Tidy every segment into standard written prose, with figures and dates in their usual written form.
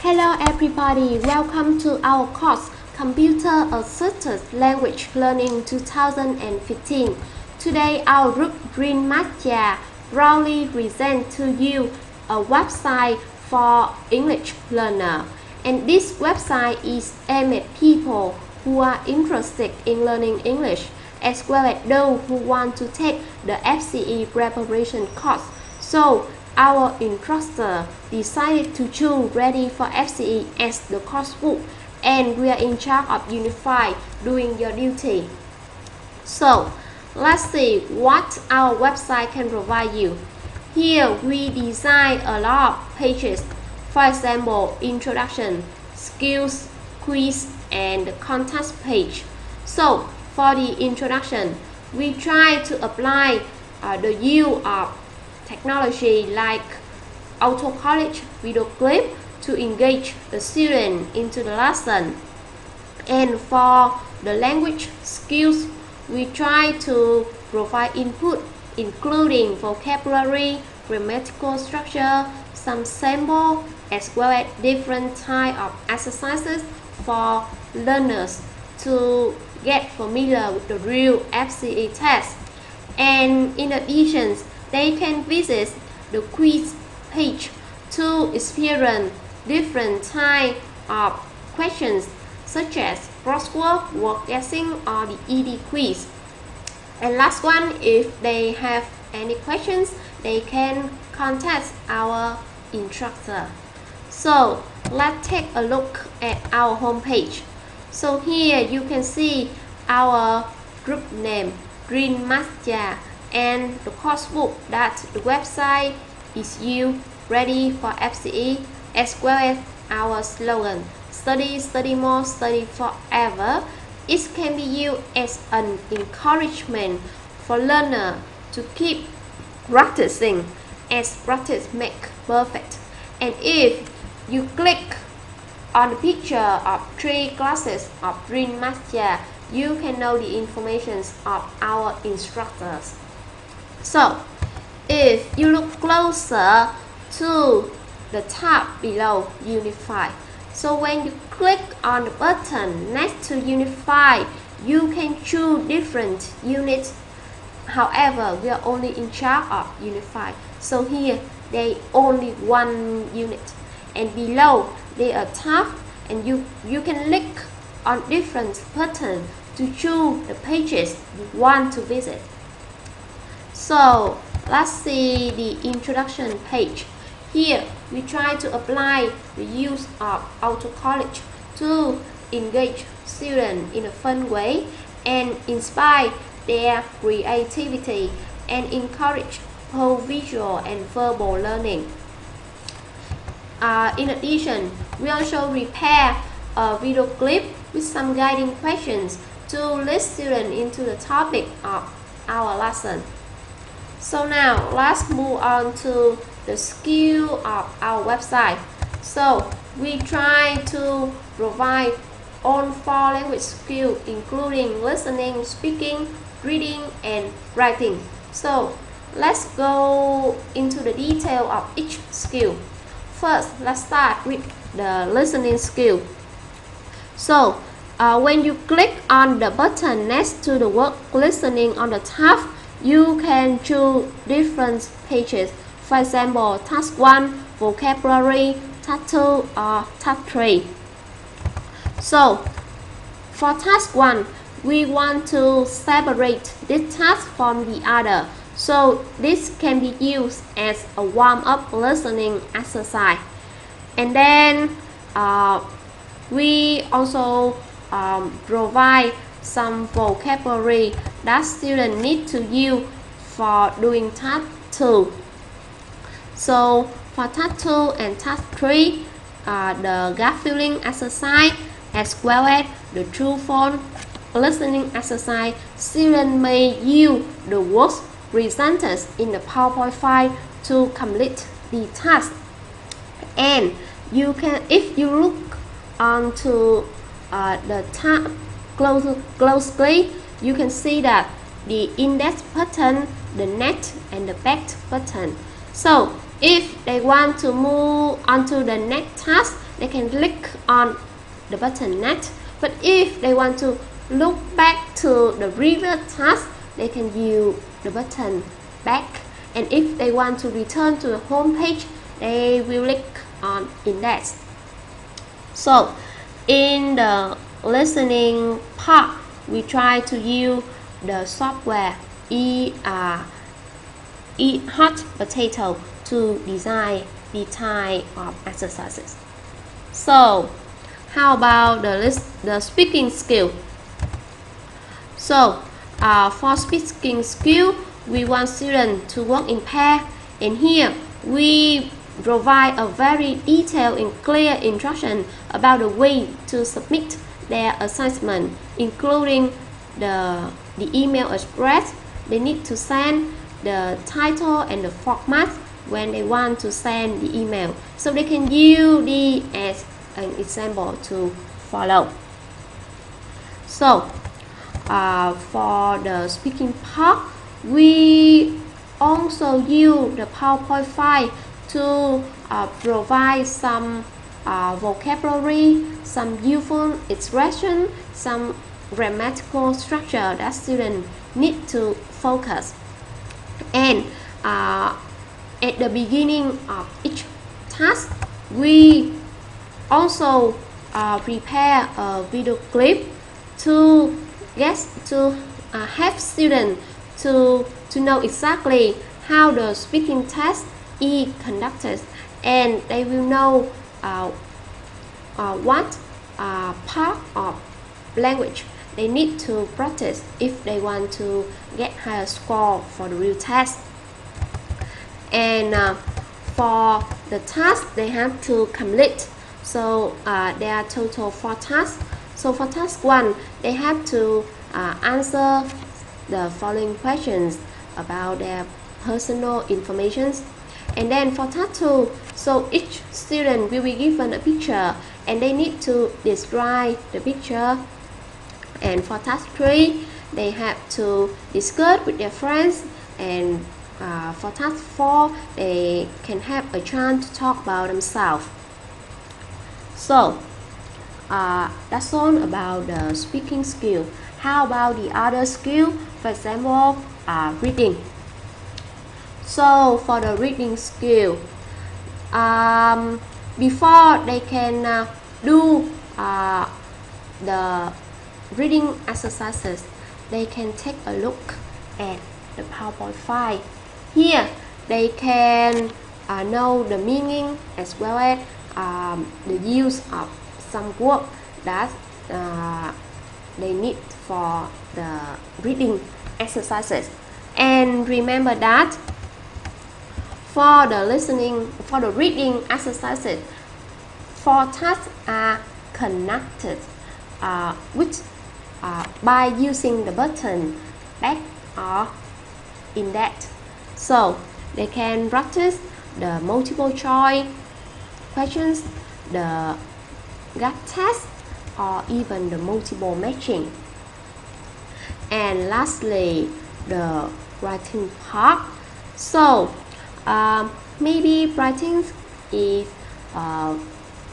Hello everybody, welcome to our course Computer Assisted Language Learning 2015. Today our group Green Media proudly present to you a website for English learner. And this website is aimed at people who are interested in learning English, as well as those who want to take the FCE preparation course. So our instructor decided to choose Ready for FCE as the coursebook, and we are in charge of Unify doing your duty. So let's see what our website can provide you. Here we design a lot of pages. For example, introduction, skills, quiz, and contact page. So for the introduction, we try to apply the use of technology like auto collage video clip to engage the student into the lesson. And for the language skills, we try to provide input including vocabulary, grammatical structure, some sample, as well as different type of exercises for learners to get familiar with the real FCE test. And in addition, they can visit the quiz page to experience different types of questions such as crossword, word guessing, or the ED quiz. And last one, if they have any questions, they can contact our instructor. So let's take a look at our home page. So here you can see our group name, Green Media, and the coursebook that the website is you ready for FCE, as well as our slogan, study, study more, study forever. It can be used as an encouragement for learner to keep practicing, as practice makes perfect. And if you click on the picture of 3 classes of Green Media, you can know the information of our instructors. So if you look closer to the tab below Unify, so when you click on the button next to Unify, you can choose different units. However, we are only in charge of Unify, so here they only one unit, and below they are tab, and you can click on different buttons to choose the pages you want to visit. So let's see the introduction page. Here we try to apply the use of auto collage to engage students in a fun way and inspire their creativity and encourage both visual and verbal learning. In addition, we also prepare a video clip with some guiding questions to lead students into the topic of our lesson. So now let's move on to the skill of our website. So we try to provide all 4 language skills, including listening, speaking, reading, and writing. So let's go into the detail of each skill. First, let's start with the listening skill. So when you click on the button next to the word listening on the tab, you can choose different pages. For example, task 1, vocabulary, task 2, or task 3. So for task 1, we want to separate this task from the other. So this can be used as a warm-up listening exercise. And then we also provide some vocabulary that students need to use for doing task 2. So for task 2 and task 3, the gap filling exercise as well as the true false listening exercise, students may use the words presented in the PowerPoint file to complete the task. And you can, if you look onto the tab closely, you can see that the index button, the next, and the back button. So if they want to move on to the next task, they can click on the button next. But if they want to look back to the previous task, they can use the button back. And if they want to return to the home page, they will click on index. So in the listening part, we try to use the software Hot Potato to design the type of exercises. So how about the speaking skill? So for speaking skill, we want students to work in pair, and here we provide a very detailed and clear instruction about the way to submit their assignment, including the email address they need to send, the title and the format when they want to send the email. So they can use this as an example to follow. So for the speaking part, we also use the PowerPoint file to provide some vocabulary, some useful expression, some grammatical structure that students need to focus. And at the beginning of each task, we also prepare a video clip to have students to know exactly how the speaking test is conducted, and they will know what part of language they need to practice if they want to get higher score for the real test. And for the task they have to complete, so there are total 4 tasks. So for task 1, they have to answer the following questions about their personal information. And then for task 2, so each student will be given a picture and they need to describe the picture. And for task 3, they have to discuss with their friends. And for task 4, they can have a chance to talk about themselves. So that's all about the speaking skill. How about the other skill? For example, reading. So for the reading skill, before they can do the reading exercises, they can take a look at the PowerPoint file. Here they can know the meaning as well as the use of some words that they need for the reading exercises. And remember that for the reading exercises, 4 tasks are connected by using the button back or index. So they can practice the multiple choice questions, the gap test, or even the multiple matching. And lastly, the writing part. So maybe writing is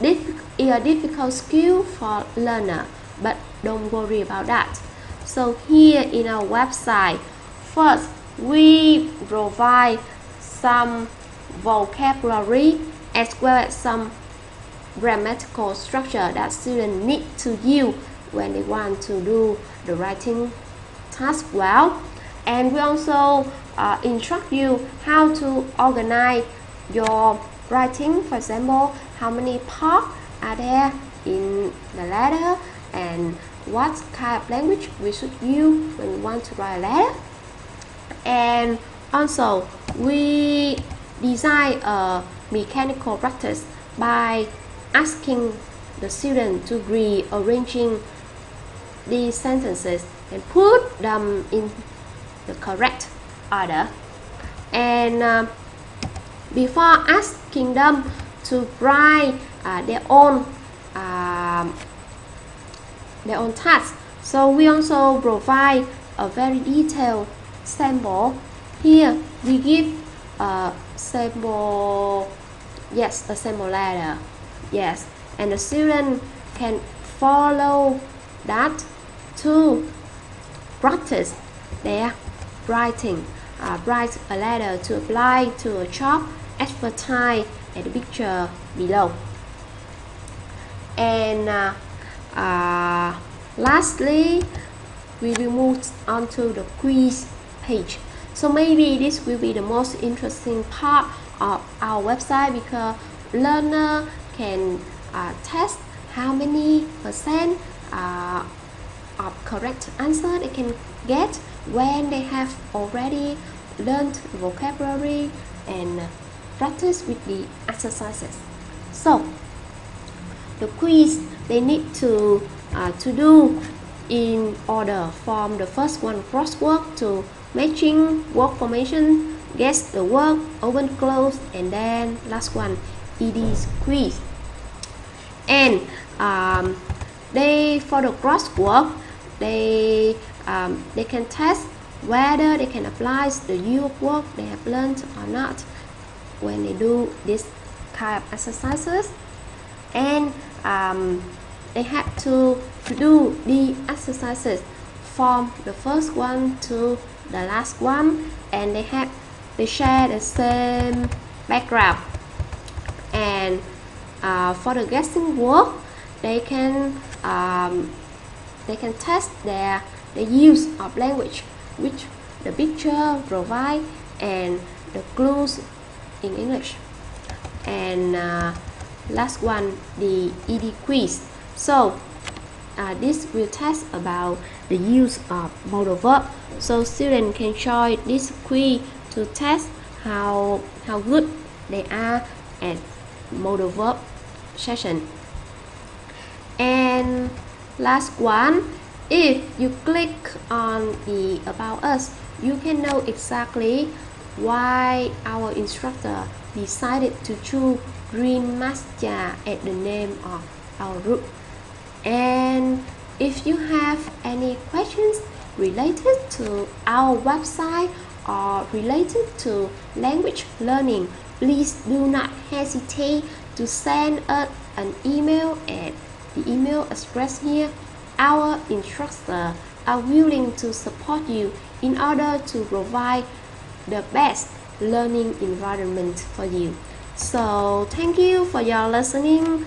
a difficult skill for learner, but don't worry about that. So here in our website, first we provide some vocabulary as well as some grammatical structure that students need to use when they want to do the writing task well. And we also instruct you how to organize your writing. For example, how many parts are there in the letter and what kind of language we should use when we want to write a letter. And also we design a mechanical practice by asking the student to rearranging these sentences and put them in the correct order. And before asking them to write their own task, so we also provide a very detailed sample. Here we give a sample letter, yes, and the student can follow that to practice their writing. Write a letter to apply to a job, advertise at the picture below. And lastly, we will move on to the quiz page. So maybe this will be the most interesting part of our website, because learner can test how many percent of correct answer they can get when they have already learned vocabulary and practice with the exercises. So the quiz they need to do in order, from the first one, crossword, to matching, word formation, guess the word, open, close, and then last one, ED quiz. And for the crossword, they can test whether they can apply the use of word they have learned or not when they do this kind of exercises. And they have to do the exercises from the first one to the last one, and they share the same background. And for the guessing word, they can test the use of language which the picture provide and the clues in English. And last one, the ED quiz. So this will test about the use of modal verb. So students can join this quiz to test how good they are at modal verb session. And last one, if you click on the About Us, you can know exactly why our instructor decided to choose green mascara as the name of our group. And if you have any questions related to our website or related to language learning, please do not hesitate to send us an email at the email address here. Our instructors are willing to support you in order to provide the best learning environment for you. So thank you for your listening.